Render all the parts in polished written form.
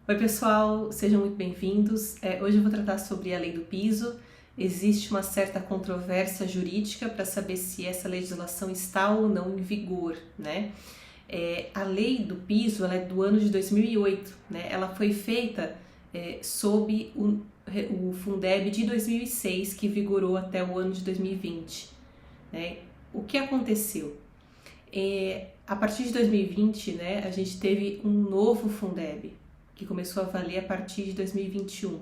Oi pessoal, sejam muito bem-vindos. Hoje eu vou tratar sobre a lei do piso. Existe uma certa controvérsia jurídica para saber se essa legislação está ou não em vigor, né? A lei do piso, ela é do ano de 2008, né? Ela foi feita sob o Fundeb de 2006, que vigorou até o ano de 2020, né? O que aconteceu? A partir de 2020, né, a gente teve um novo Fundeb, que começou a valer a partir de 2021.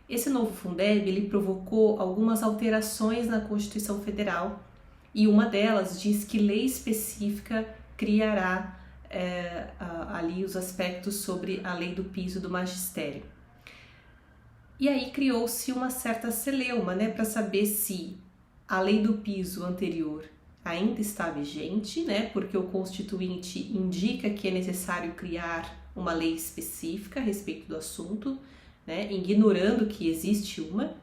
Esse novo Fundeb, ele provocou algumas alterações na Constituição Federal e uma delas diz que lei específica criará ali os aspectos sobre a lei do piso do magistério. E aí criou-se uma certa celeuma, né, para saber se a lei do piso anterior ainda está vigente, né, porque o Constituinte indica que é necessário criar uma lei específica a respeito do assunto, né, ignorando que existe uma,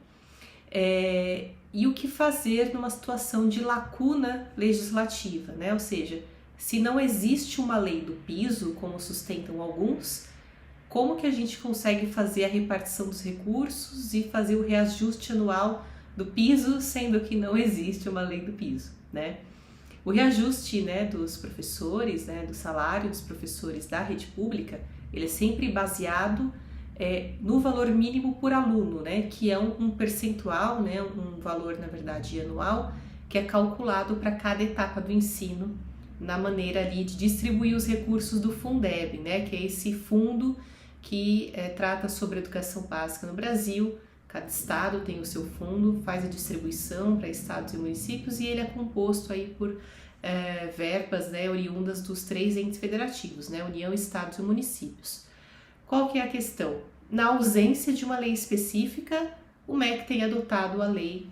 e o que fazer numa situação de lacuna legislativa, né, ou seja, se não existe uma lei do piso, como sustentam alguns, como que a gente consegue fazer a repartição dos recursos e fazer o reajuste anual do piso, sendo que não existe uma lei do piso, né? O reajuste, né, dos professores, né, do salário dos professores da rede pública, ele é sempre baseado no valor mínimo por aluno, né, que é um percentual, né, um valor, na verdade, anual, que é calculado para cada etapa do ensino, na maneira ali de distribuir os recursos do Fundeb, né, que é esse fundo que trata sobre a educação básica no Brasil. Cada estado tem o seu fundo, faz a distribuição para estados e municípios e ele é composto aí por verbas, né, oriundas dos 3 entes federativos, né, União, estados e municípios. Qual que é a questão? Na ausência de uma lei específica, o MEC tem adotado a lei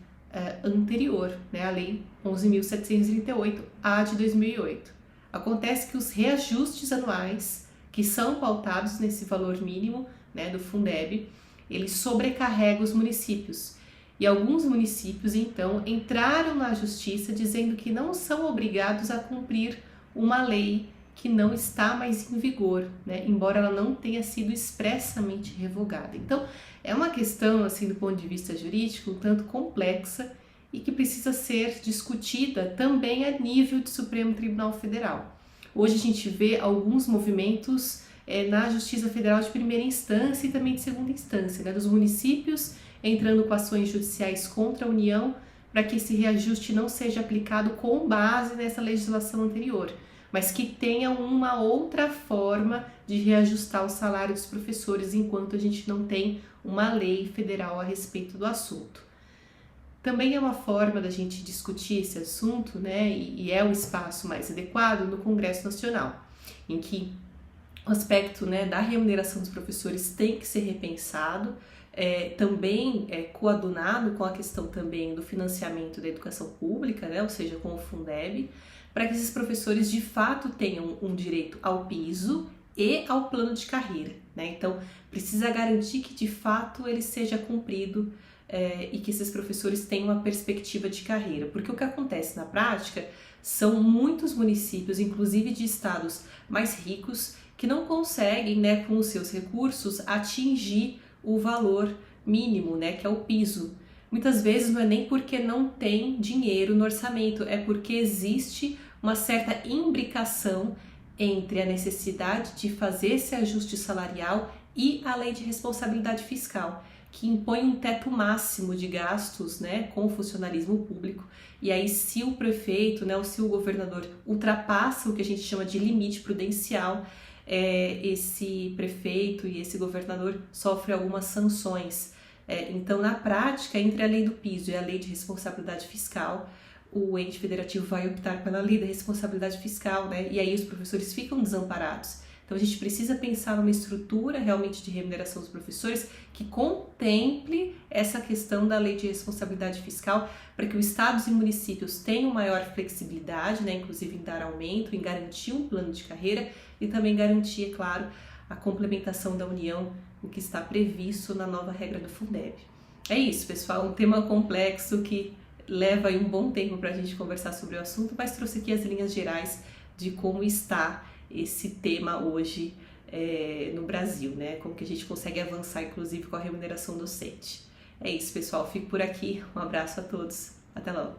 anterior, né, a lei 11.738, a de 2008. Acontece que os reajustes anuais, que são pautados nesse valor mínimo, né, do Fundeb, ele sobrecarrega os municípios. E alguns municípios, então, entraram na justiça dizendo que não são obrigados a cumprir uma lei que não está mais em vigor, né? Embora ela não tenha sido expressamente revogada. Então, é uma questão, assim, do ponto de vista jurídico, um tanto complexa e que precisa ser discutida também a nível do Supremo Tribunal Federal. Hoje a gente vê alguns movimentos na Justiça Federal de primeira instância e também de segunda instância, né, dos municípios entrando com ações judiciais contra a União para que esse reajuste não seja aplicado com base nessa legislação anterior, mas que tenha uma outra forma de reajustar o salário dos professores enquanto a gente não tem uma lei federal a respeito do assunto. Também é uma forma da gente discutir esse assunto, né, e é o espaço mais adequado no Congresso Nacional, em que o aspecto, né, da remuneração dos professores tem que ser repensado, também coadunado com a questão também do financiamento da educação pública, né, ou seja, com o Fundeb, para que esses professores de fato tenham um direito ao piso e ao plano de carreira, né? Então, precisa garantir que de fato ele seja cumprido e que esses professores tenham uma perspectiva de carreira, porque o que acontece na prática são muitos municípios, inclusive de estados mais ricos, que não conseguem, né, com os seus recursos, atingir o valor mínimo, né, que é o piso. Muitas vezes não é nem porque não tem dinheiro no orçamento, é porque existe uma certa imbricação entre a necessidade de fazer esse ajuste salarial e a lei de responsabilidade fiscal, que impõe um teto máximo de gastos, né, com o funcionalismo público. E aí, se o prefeito, né, ou se o governador ultrapassa o que a gente chama de limite prudencial, esse prefeito e esse governador sofrem algumas sanções. Então, na prática, entre a lei do piso e a lei de responsabilidade fiscal, o ente federativo vai optar pela lei da responsabilidade fiscal, né? E aí os professores ficam desamparados. Então, a gente precisa pensar numa estrutura realmente de remuneração dos professores que contemple essa questão da lei de responsabilidade fiscal para que os estados e municípios tenham maior flexibilidade, né, inclusive em dar aumento, em garantir um plano de carreira e também garantir, é claro, a complementação da União, o que está previsto na nova regra do Fundeb. É isso, pessoal, um tema complexo que leva aí um bom tempo para a gente conversar sobre o assunto, mas trouxe aqui as linhas gerais de como está esse tema hoje no Brasil, né? Como que a gente consegue avançar, inclusive, com a remuneração docente. É isso, pessoal. Fico por aqui. Um abraço a todos. Até logo.